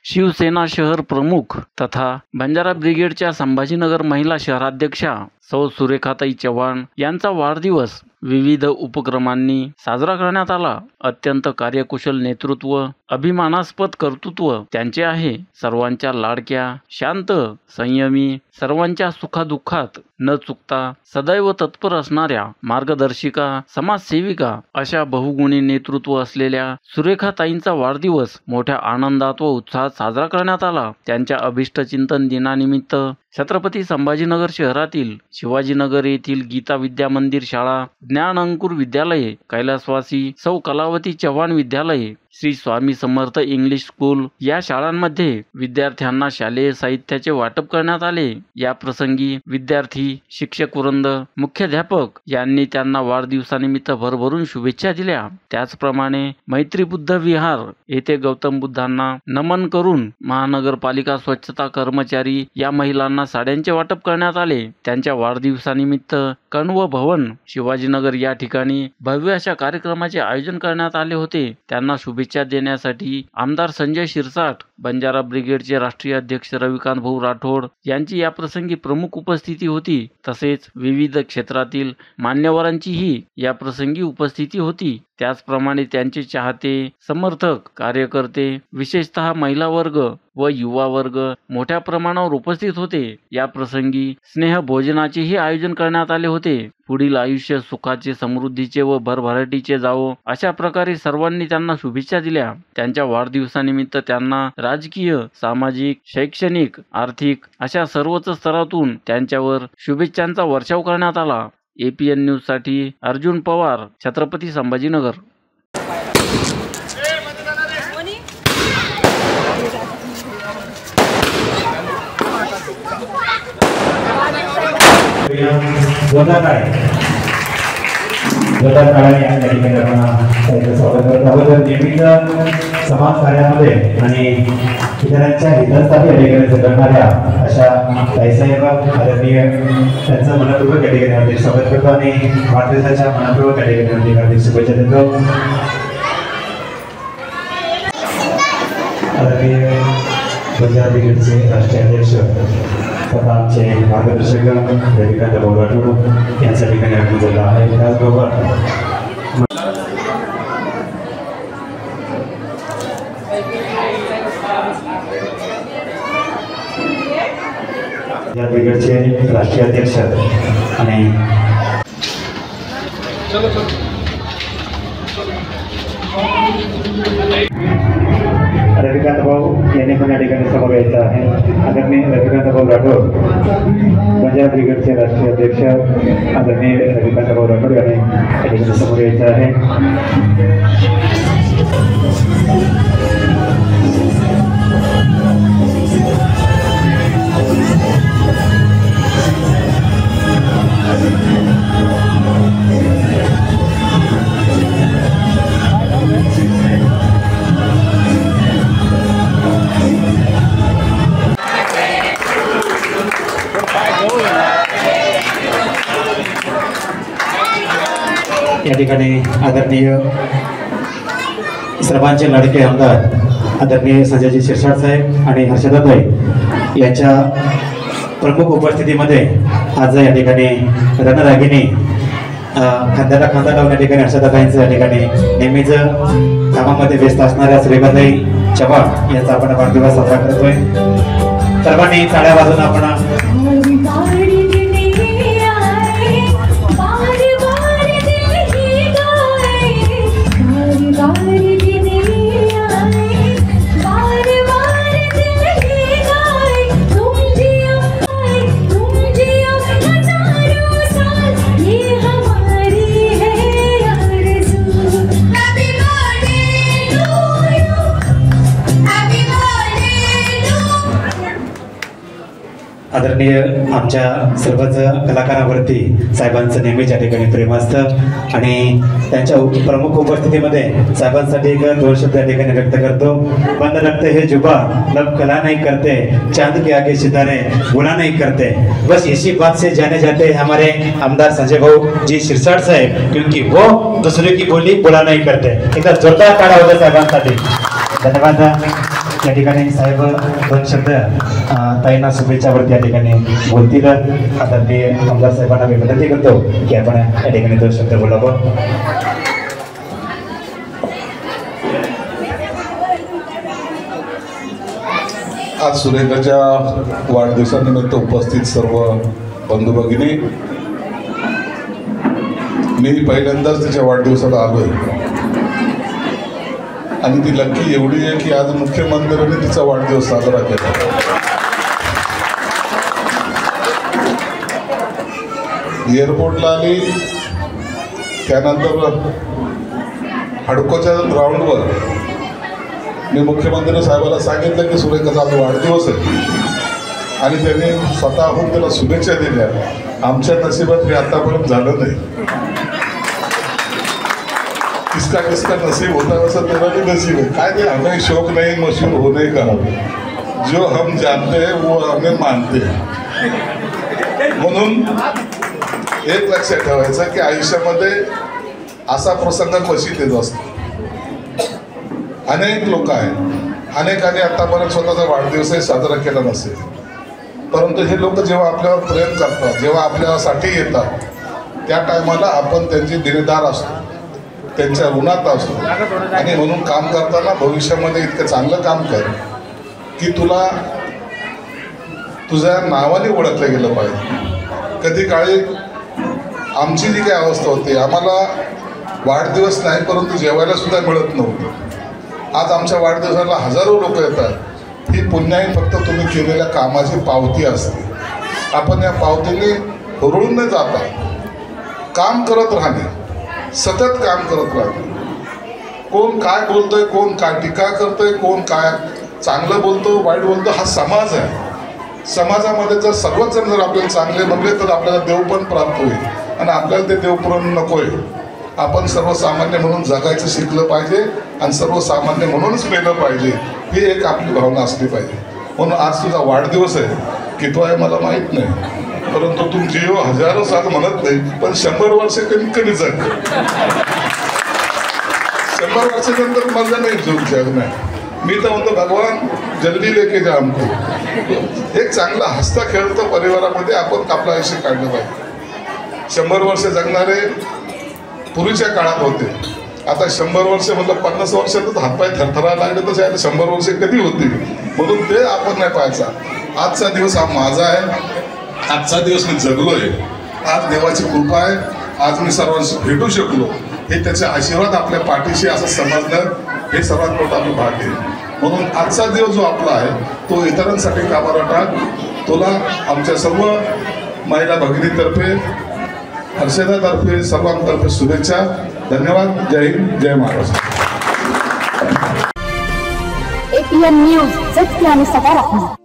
शिवसेना शहर प्रमुख तथा बंजारा ब्रिगेडच्या संभाजीनगर महिला शहराध्यक्षा सौ सुरेखाताई चव्हाण यांचा वाढदिवस विविध उपक्रमांनी साजरा करण्यात आला। अत्यंत कार्यकुशल नेतृत्व, अभिमानास्पद कर्तृत्व त्यांचे आहे। सर्वांच्या लाडक्या, शांत, संयमी, सर्वांच्या सुखादुःखात न चुकता सदैव तत्पर असणाऱ्या मार्गदर्शिका, समाजसेविका अशा बहुगुणी नेतृत्व असलेल्या सुरेखाताईंचा वाढदिवस मोठ्या आनंदात व उत्साहात साजरा करण्यात आला। त्यांच्या अभिष्टचिंतन दिनानिमित्त छत्रपती संभाजीनगर शहरातील शिवाजीनगर येथील गीता विद्या मंदिर शाळा, ज्ञान अंकुर विद्यालय, कैलासवासी सौ कलावती चव्हाण विद्यालय, श्री स्वामी समर्थ इंग्लिश स्कूल या शाळांमध्ये विद्यार्थ्यांना शालेय साहित्याचे वाटप करण्यात आले। या प्रसंगी विद्यार्थी, शिक्षक वृंद, मुख्याध्यापक यांनी त्यांना वाढदिवसानिमित्त भरभरून शुभेच्छा दिल्या। त्याचप्रमाणे मैत्री बुद्ध विहार येथे गौतम बुद्धांना नमन करून महानगरपालिका स्वच्छता कर्मचारी या महिलांना साड्यांचे वाटप करण्यात आले। त्यांच्या वाढदिवसानिमित्त कण्व भवन शिवाजीनगर या ठिकाणी भव्य अशा कार्यक्रमाचे आयोजन करण्यात आले होते। त्यांना शुभेच्छा देण्यासाठी आमदार संजय शिरसाट, बंजारा ब्रिगेडचे राष्ट्रीय अध्यक्ष रविकांत भाऊ राठोड यांची या प्रसंगी प्रमुख उपस्थिती होती। तसेच विविध क्षेत्रातील मान्यवरांचीही या प्रसंगी उपस्थिती होती। त्याचप्रमाणे त्यांचे चाहते, समर्थक, कार्यकर्ते, विशेषतः महिला वर्ग व युवा वर्ग मोठ्या प्रमाणावर उपस्थित होते। या प्रसंगी स्नेह भोजनाचेही आयोजन करण्यात आले होते। पुढील आयुष्य सुखाचे, समृद्धीचे व भरभराटीचे जावो अशा प्रकारे सर्वांनी त्यांना शुभेच्छा दिल्या। त्यांच्या वाढदिवसानिमित्त त्यांना राजकीय, सामाजिक, शैक्षणिक, आर्थिक अशा सर्वच स्तरातून त्यांच्यावर शुभेच्छांचा वर्षाव करण्यात आला। APN न्यूज साठी अर्जुन पवार, छत्रपती संभाजीनगर। समाज कार्यामध्ये आणि इतरांच्या हितासाठी करणाऱ्या अशा ताईसाहेब आदरणीय त्यांचं मनपूर्वक या ठिकाणी स्वागत करतो आणि वाढदिवसाच्या मनपूर्वक या ठिकाणी शुभेच्छा देतो। आदरणीय बंजारा ब्रिगेडचे राष्ट्रीय अध्यक्ष तथा आमचे मार्गदर्शक रविकांत भाऊ राठोड यांच्या ठिकाणी आपण झाला आहे। त्याचबरोबर ब्रिगेडचे राष्ट्रीय अध्यक्ष आणि रविकांत भाऊ यांनी पण या ठिकाणी समोर यायचं आहे। आदरणीय रविकांत भाऊ राठोड, बंजारा ब्रिगेडचे राष्ट्रीय अध्यक्ष आदरणीय रविकांत भाऊ राठोड यांनी या ठिकाणी समोर यायचं आहे। या ठिकाणी आदरणीय सर्वांचे लाडके आमदार आदरणीय संजयजी शिरसाट साहेब आणि हर्षदाताई यांच्या प्रमुख उपस्थितीमध्ये आज या ठिकाणी रणरागिणी खांद्याला खांदा लावून या ठिकाणी हर्षदाताईंचं या ठिकाणी नेहमीच कामामध्ये व्यस्त असणाऱ्या सुरेखाताई चव्हाण यांचा आपण वाढदिवस साजरा करतोय। सर्वांनी टाळ्या वाजवून आपण आदरणीय आमच्या सर्वच कलाकारांवरती साहेबांचं नेहमीच या ठिकाणी प्रेम असतं आणि त्यांच्या प्रमुख उपस्थितीमध्ये साहेबांसाठी एक 2 शब्द या ठिकाणी व्यक्त करतो। बंद रखते हे जुबा, लब कला नहीं करते, चांद के आगे सितारे बुला नहीं करते, बस इसी बात से जाने जाते हैं हमारे आमदार संजय भाऊ जी शिरसाट साहेब, क्योंकि वो दूसरे की बोली बुला नहीं करते। एक जोरदार ताड़ा होता साहेबांसाठी। धन्यवाद। या ठिकाणी साहेब दोन शब्द ताईंना शुभेच्छावरती या ठिकाणी बोलतील. आदरणीय आमदार साहेबांना मी विनंती करतो की आपण या ठिकाणी दोन शब्द बोलावं. आज सुरेखाच्या वाढदिवसानिमित्त उपस्थित सर्व बंधू भगिनी, मी पहिल्यांदाच तिच्या वाढदिवसाला आलोय आणि ती लक्की एवढी आहे की आज मुख्यमंत्र्यांनी तिचा वाढदिवस साजरा केला. एअरपोर्टला आली, त्यानंतर हडकोच्या ग्राउंडवर मी मुख्यमंत्री साहेबाला सांगितलं की सुरेखाचा आज वाढदिवस आहे आणि त्यांनी स्वतःहून त्याला शुभेच्छा दिल्या. आमच्या नशिबात हे आतापर्यंत झालं नाही. किसका किसका नसीब होता वैसा तेरा भी नसीब है. काय ते हमें शौक नहीं मशहूर होने का, जो हम जानते हैं वो हमें मानते हैं. म्हणून एक लक्षात ठेवायचं की आयुष्यामध्ये असा प्रसंग क्वचित येत असतो. अनेक लोक आहेत, अनेकांनी आतापर्यंत स्वतःचा वाढदिवसही साजरा केला नसेल, परंतु हे लोक जेव्हा आपल्यावर प्रेम करतात, जेव्हा आपल्यासाठी येतात, त्या टायमाला आपण त्यांचे दिलेदार असतो, त्यांच्या ऋणात असतो. आणि म्हणून काम करताना भविष्यामध्ये इतकं चांगलं काम कर की तुला तुझ्या नावाने ओळखलं गेलं पाहिजे. कधी काळी आमची जी काही अवस्था होती, आम्हाला वाढदिवस नाही परंतु जेवायला सुद्धा मिळत नव्हतं. आज आमच्या वाढदिवसाला हजारो लोक येतात. ही पुण्याही फक्त तुम्ही केलेल्या कामाची पावती असते. आपण या पावतीने हुरळून न जाता काम करत राहणे, सतत काम करत राहणे. कोण काय बोलतोय, कोण काय टीका करतोय, कोण काय चांगलं बोलतो, वाईट बोलतो, हा समाज आहे. समाजामध्ये जर सर्वच जण जर आपल्याला चांगले बनले तर आपल्याला देव पण प्राप्त होईल आणि आपल्याला ते देवपुरण नको आहे. आपण सर्वसामान्य म्हणून जगायचं शिकलं पाहिजे आणि सर्वसामान्य म्हणूनच मेलं पाहिजे, ही एक आपली भावना असली पाहिजे. म्हणून आज तुझा वाढदिवस आहे, किती आहे मला माहीत नाही, परंतु तू जीव हजारो साल म्हणत नाही, पण 100 वर्ष कमीत कमी जग. 100 वर्षानंतर मला नाही जग नाही. मी तर म्हणतो भगवान जल्दी लेके जा हमको. एक चांगला हसता खेळता परिवारामध्ये आपण आपलं आयुष्य काढलं पाहिजे. 100 वर्ष जगणारे पूर्वीच्या काळात होते. आता 100 वर्ष मतलब 50 वर्षातच हातपाय थरथरायला लागले, तसे आता 100 वर्ष कधी होती. म्हणून ते आपण नाही पाहायचा. आजचा दिवस हा माझा आहे, आजचा दिवस मी जगलोय, आज देवाची कृपा आहे, आज मी सर्वांशी भेटू शकलो, हे त्याचे आशीर्वाद आपल्या पाठीशी असं समजणं हे सर्वात मोठा आपलं भाग्य आहे. म्हणून आजचा दिवस जो आपला आहे तो इतरांसाठी कामाला टाक. तुला आमच्या सर्व महिला भगिनीतर्फे, हर्षदातर्फे, सर्वांतर्फे शुभेच्छा. धन्यवाद. जय हिंद, जय महाराष्ट्र. APN न्यूज सत्य आणि सकारात्मक.